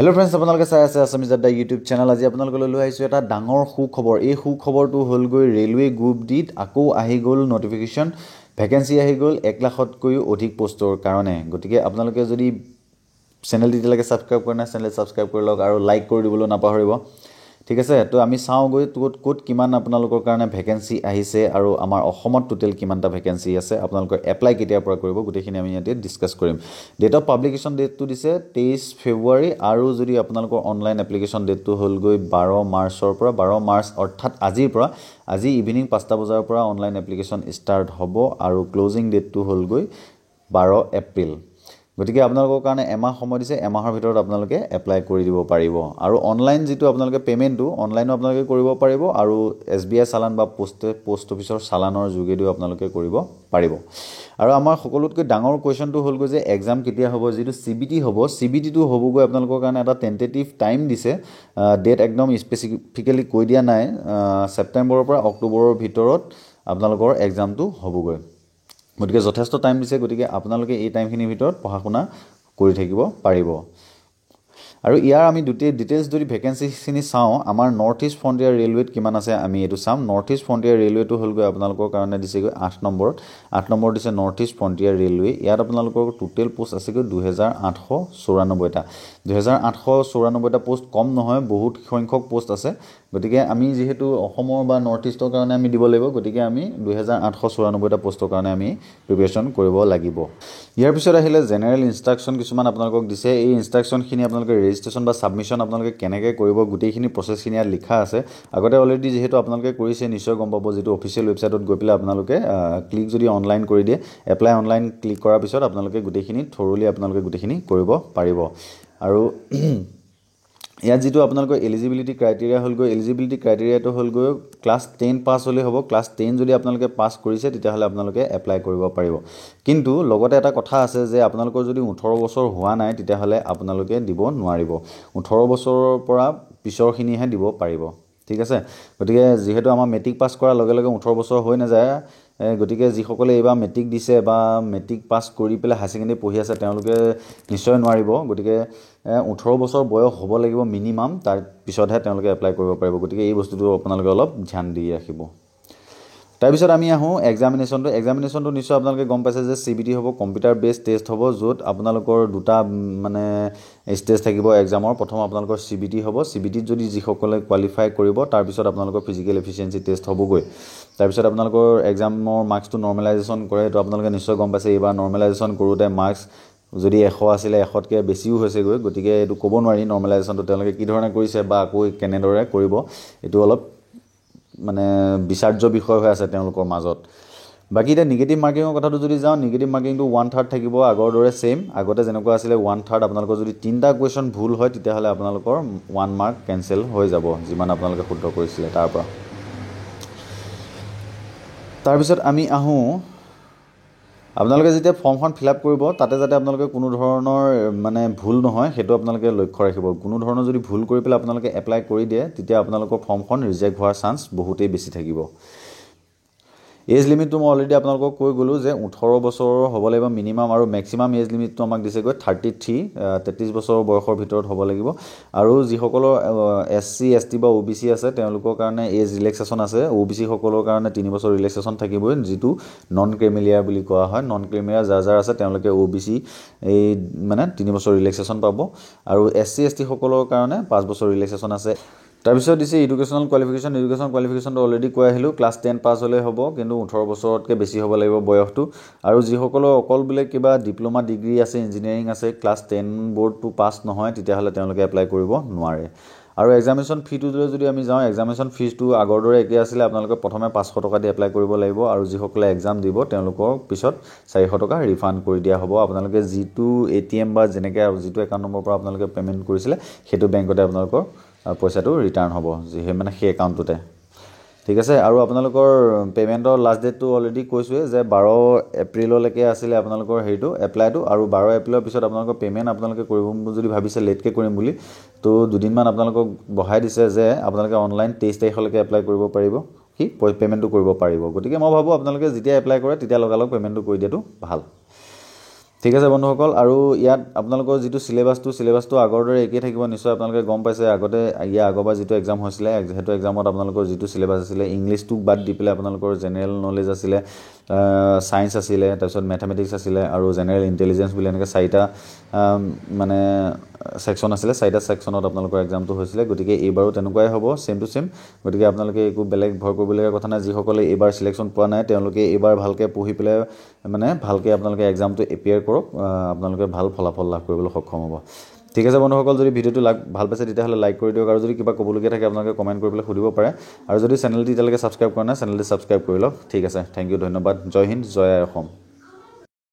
Hello' friends, আপোনালোকে চাই আছে আছামিজ আড্ডা ইউটিউব চেনেল। আজি আপোনালোকলৈ লৈ আহিছোঁ এটা ডাঙৰ সুখবৰ। এই সুখবৰটো হ'লগৈ ৰেলৱে গ্ৰুপ ডিত আকৌ আহি গ'ল নটিফিকেশ্যন, ভেকেঞ্চি আহি গ'ল 1 লাখতকৈও অধিক পোষ্টৰ কাৰণে। গতিকে আপোনালোকে যদি চেনেলটো এতিয়ালৈকে ছাবস্ক্ৰাইব কৰা নাই, চেনেল ছাবস্ক্ৰাইব কৰি লওক আৰু লাইক কৰি দিবলৈ নাপাহৰিব। ঠিক আছে, তো আমি চাওঁগৈ ক'ত কিমান আপোনালোকৰ কাৰণে ভেকেঞ্চি আহিছে আৰু আমাৰ অসমত টোটেল কিমানটা ভেকেঞ্চি আছে, আপোনালোকৰ এপ্লাই কেতিয়াৰ পৰা কৰিব, গোটেইখিনি আমি ইয়াতে ডিছকাছ কৰিম। ডেট অফ পাব্লিকেশ্যন ডেটটো দিছে 23 ফেব্ৰুৱাৰী আৰু যদি আপোনালোকৰ অনলাইন এপ্লিকেশ্যন ডেটটো হ'লগৈ 12 মাৰ্চৰ পৰা। 12 মাৰ্চ অৰ্থাৎ আজিৰ পৰা, আজি ইভিনিং 5টা বজাৰ পৰা অনলাইন এপ্লিকেশ্যন ষ্টাৰ্ট হ'ব আৰু ক্ল'জিং ডেটটো হ'লগৈ 12 এপ্ৰিল। গতিকে আপোনালোকৰ কাৰণে এমাহ সময় দিছে, এমাহৰ ভিতৰত আপোনালোকে এপ্লাই কৰি দিব পাৰিব। আৰু অনলাইন যিটো আপোনালোকে পে'মেণ্টটো অনলাইনো আপোনালোকে কৰিব পাৰিব আৰু SBI চালান বা পোষ্ট অফিচৰ চালানৰ যোগেদিও আপোনালোকে কৰিব পাৰিব। আৰু আমাৰ সকলোতকৈ ডাঙৰ কুৱেশ্যনটো হ'লগৈ যে এক্সাম কেতিয়া হ'ব। যিটো CBT হ'ব, CBTটো হ'বগৈ আপোনালোকৰ কাৰণে এটা টেণ্টেটিভ টাইম দিছে, ডেট একদম স্পেচিফিকেলি কৈ দিয়া নাই। ছেপ্টেম্বৰৰ পৰা অক্টোবৰৰ ভিতৰত আপোনালোকৰ এক্সামটো হ'বগৈ। গতিকে যথেষ্ট টাইম দিছে, গতিকে আপোনালোকে এই টাইমখিনিৰ ভিতৰত পঢ়া শুনা কৰি থাকিব পাৰিব। আৰু ইয়াৰ আমি ডিটেইলছ যদি ভেকেঞ্চিখিনি চাওঁ, আমাৰ নৰ্থ ইষ্ট ফ্ৰণ্টিয়াৰ ৰেলৱেত কিমান আছে আমি এইটো চাম। নৰ্থ ইষ্ট ফ্ৰণ্টিয়াৰ ৰেলৱেটো হ'লগৈ আপোনালোকৰ কাৰণে দিছেগৈ 8 নম্বৰত। 8 নম্বৰ দিছে নৰ্থ ইষ্ট ফ্ৰণ্টিয়াৰ ৰেলৱে। ইয়াত আপোনালোকৰ টোটেল পোষ্ট আছেগৈ 2894টা। 2894টা পোষ্ট কম নহয়, বহুত সংখ্যক পোষ্ট আছে। গতিকে আমি যিহেতু অসমৰ বা নৰ্থ ইষ্টৰ কাৰণে আমি দিব লাগিব, গতিকে আমি 2894টা পোষ্টৰ কাৰণে আমি প্ৰিপেৰেশ্যন কৰিব লাগিব। ইয়াৰ পিছত আহিলে জেনেৰেল ইনষ্ট্ৰাকশ্যন কিছুমান আপোনালোকক দিছে। এই ইনষ্ট্ৰাকশ্যনখিনি আপোনালোকে ৰেজিষ্ট্ৰেশ্যন বা ছাবমিশ্যন আপোনালোকে কেনেকৈ কৰিব, গোটেইখিনি প্ৰচেছখিনি ইয়াত লিখা আছে। আগতে অলৰেডি যিহেতু আপোনালোকে কৰিছে নিশ্চয় গম পাব, যিটো অফিচিয়েল ৱেবছাইটত গৈ পেলাই আপোনালোকে ক্লিক যদি অনলাইন কৰি দিয়ে, এপ্লাই অনলাইন ক্লিক কৰাৰ পিছত আপোনালোকে গোটেইখিনি থ'ৰলি আপোনালোকে গোটেইখিনি কৰিব পাৰিব। আৰু ইয়াত যিটো আপোনালোকৰ এলিজিবিলিটি ক্ৰাইটেৰিয়া হ'লগৈ, এলিজিবিলিটি ক্ৰাইটেৰিয়াটো হ'লগৈ ক্লাছ 10 পাছ হ'লেই হ'ব। ক্লাছ 10 যদি আপোনালোকে পাছ কৰিছে তেতিয়াহ'লে আপোনালোকে এপ্লাই কৰিব পাৰিব। কিন্তু লগতে এটা কথা আছে যে আপোনালোকৰ যদি 18 বছৰ হোৱা নাই তেতিয়াহ'লে আপোনালোকে দিব নোৱাৰিব। 18 বছৰৰ পৰা পিছৰখিনিহে দিব পাৰিব। ঠিক আছে, গতিকে যিহেতু আমাৰ মেট্ৰিক পাছ কৰাৰ লগে লগে 18 বছৰ হৈ নাযায়, গতিকে যিসকলে এইবাৰ মেট্ৰিক দিছে বা মেট্ৰিক পাছ কৰি পেলাই হায়াৰ ছেকেণ্ডেৰী পঢ়ি আছে তেওঁলোকে নিশ্চয় নোৱাৰিব। গতিকে 18 বছৰ বয়স হ'ব লাগিব মিনিমাম, তাৰ পিছতহে তেওঁলোকে এপ্লাই কৰিব পাৰিব। গতিকে এই বস্তুটো আপোনালোকে অলপ ধ্যান দি ৰাখিব। তাৰপিছত আমি আহোঁ এক্সামিনেশ্যনটো। এক্সামিনেশ্যনটো নিশ্চয় আপোনালোকে গম পাইছে যে CBT হ'ব, কম্পিউটাৰ বেছড টেষ্ট হ'ব, য'ত আপোনালোকৰ দুটা ষ্টেজ থাকিব এক্সামৰ। প্ৰথম আপোনালোকৰ CBT হ'ব। CBTত যদি যিসকলে কোৱালিফাই কৰিব, তাৰপিছত আপোনালোকৰ ফিজিকেল এফিচিয়েঞ্চি টেষ্ট হ'বগৈ। তাৰপিছত আপোনালোকৰ এক্সামৰ মাৰ্কছটো নৰ্মেলাইজেশ্যন কৰে, সেইটো আপোনালোকে নিশ্চয় গম পাইছে। এইবাৰ নৰ্মেলাইজেশ্যন কৰোঁতে মাৰ্কছ যদি 100 আছিলে 100তকৈ বেছিও হৈছেগৈ। গতিকে এইটো ক'ব নোৱাৰি নৰ্মেলাইজেশ্যনটো তেওঁলোকে কি ধৰণে কৰিছে বা আকৌ কেনেদৰে কৰিব, এইটো অলপ বিচাৰ্য বিষয় হৈ আছে তেওঁলোকৰ মাজত। বাকী এতিয়া নিগেটিভ মাৰ্কিঙৰ কথাটো যদি যাওঁ, নিগেটিভ মাৰ্কিংটো 1/3 থাকিব, আগৰ দৰে ছেইম। আগতে যেনেকুৱা আছিলে 1/3। আপোনালোকৰ যদি 3টা কুৱেশ্যন ভুল হয় তেতিয়াহ'লে আপোনালোকৰ 1 মাৰ্ক কেঞ্চেল হৈ যাব, যিমান আপোনালোকে শুদ্ধ কৰিছিলে তাৰ পৰা। তাৰপিছত আমি আহোঁ, আপোনালোকে যেতিয়া ফৰ্মখন ফিল আপ কৰিব তাতে যাতে আপোনালোকে কোনো ধৰণৰ ভুল নহয় সেইটো আপোনালোকে লক্ষ্য ৰাখিব। কোনো ধৰণৰ যদি ভুল কৰি পেলাই আপোনালোকে এপ্লাই কৰি দিয়ে তেতিয়া আপোনালোকৰ ফৰ্মখন ৰিজেক্ট হোৱাৰ চান্স বহুতেই বেছি থাকিব। এজ লিমিটটো মই অলৰেডি আপোনালোকক কৈ গ'লোঁ যে 18 বছৰৰ হ'ব লাগিব মিনিমাম, আৰু মেক্সিমাম এজ লিমিটটো আমাক দিছেগৈ 33 বছৰৰ বয়সৰ ভিতৰত হ'ব লাগিব। আৰু যিসকলৰ SC ST বা OBC আছে তেওঁলোকৰ কাৰণে এজ ৰিলেক্সেশ্যন আছে। OBC সকলৰ কাৰণে 3 বছৰ ৰিলেক্সেশ্যন থাকিবই, যিটো নন ক্ৰিমিলিয়াৰ বুলি কোৱা হয়। নন ক্ৰিমিলিয়াৰ যাৰ আছে তেওঁলোকে OBC 3 বছৰ ৰিলেক্সেশ্যন পাব। আৰু SC ST সকলৰ কাৰণে 5 বছৰ ৰিলেক্সেশ্যন আছে। তাৰপিছত দিছে এডুকেশ্যনেল কোৱালিফিকেশ্যন। এডুকেশ্যনেল কোৱালিফিকেশ্যনটো অলৰেডি কৈ আহিলোঁ, ক্লাছ 10 পাছ হ'লেই হ'ব, কিন্তু 18 বছৰতকৈ বেছি হ'ব লাগিব বয়সটো। আৰু যিসকলৰ অকল বোলে কিবা ডিপ্ল'মা ডিগ্ৰী আছে, ইঞ্জিনিয়াৰিং আছে, ক্লাছ 10 বৰ্ডটো পাছ নহয়, তেতিয়াহ'লে তেওঁলোকে এপ্লাই কৰিব নোৱাৰে। আৰু এক্সামিনেশ্যন ফিটোলৈ যদি আমি যাওঁ, এক্সামিনেশ্যন ফিজটো আগৰ দৰে একেই আছিলে। আপোনালোকে প্ৰথমে 500 টকা দি এপ্লাই কৰিব লাগিব, আৰু যিসকলে এক্সাম দিব তেওঁলোকৰ পিছত 400 টকা ৰিফাণ্ড কৰি দিয়া হ'ব। আপোনালোকে যিটো ATM বা যেনেকৈ যিটো একাউণ্ট নম্বৰৰ পৰা আপোনালোকে পে'মেণ্ট কৰিছিলে সেইটো বেংকতে আপোনালোকৰ পইচাটো ৰিটাৰ্ণ হ'ব, সেই একাউণ্টটোতে। ঠিক আছে, আৰু আপোনালোকৰ পে'মেণ্টৰ লাষ্ট ডেটটো অলৰেডি কৈছোঁৱে যে 12 এপ্ৰিললৈকে আছিলে আপোনালোকৰ এপ্লাইটো। আৰু 12 এপ্ৰিলৰ পিছত আপোনালোকৰ পে'মেণ্ট আপোনালোকে কৰিব যদি ভাবিছে লেটকৈ কৰিম বুলি, তো দুদিনমান আপোনালোকক বঢ়াই দিছে যে আপোনালোকে অনলাইন 23 তাৰিখলৈকে এপ্লাই কৰিব পাৰিব, পে'মেণ্টটো কৰিব পাৰিব। গতিকে মই ভাবোঁ আপোনালোকে যেতিয়া এপ্লাই কৰে তেতিয়া লগালগ পে'মেণ্টটো কৰি দিয়াটো ভাল। ঠিক আছে বন্ধুসকল, আৰু ইয়াত আপোনালোকৰ যিটো চিলেবাছটো আগৰ দৰে একেই থাকিব নিশ্চয়। আপোনালোকে গম পাইছে আগতে আগৰবাৰ যিটো এক্সাম হৈছিলে, সেইটো এক্সামত আপোনালোকৰ যিটো চিলেবাছ আছিলে, ইংলিছটোক বাদ দি পেলাই আপোনালোকৰ জেনেৰেল নলেজ আছিলে, ছায়েন্স আছিলে, তাৰপিছত মেথমেটিক্স আছিলে আৰু জেনেৰেল ইণ্টেলিজেঞ্চ বুলি এনেকৈ 4টা মানে ছেকশ্যন আছিলে। 4টা ছেকশ্যনত আপোনালোকৰ এক্সামটো হৈছিলে। গতিকে এইবাৰো তেনেকুৱাই হ'ব, ছেম টু ছেম। গতিকে আপোনালোকে একো বেলেগ ভয় কৰিবলগীয়া কথা নাই। যিসকলে এইবাৰ চিলেকশ্যন পোৱা নাই তেওঁলোকে এইবাৰ ভালকৈ পঢ়ি পেলাই মানে ভালকৈ আপোনালোকে এক্সামটো এপিয়াৰ কৰক, আপোনালোকে ভাল ফলাফল লাভ কৰিবলৈ সক্ষম হ'ব। ঠিক আছে বন্ধুসকল, যদি ভিডিঅ'টো ভাল পাইছে তেতিয়াহ'লে লাইক কৰি দিয়ক, আৰু যদি কিবা ক'বলগীয়া থাকে আপোনালোকে কমেণ্ট কৰি পেলাই সুধিব পাৰে। আৰু যদি চেনেলটি এতিয়ালৈকে ছাবস্ক্ৰাইব কৰা নাই চেনেলটি ছাবস্ক্ৰাইব কৰি লওক। ঠিক আছে, থেংক ইউ, ধন্যবাদ। জয় হিন্দ, জয় আই অসম।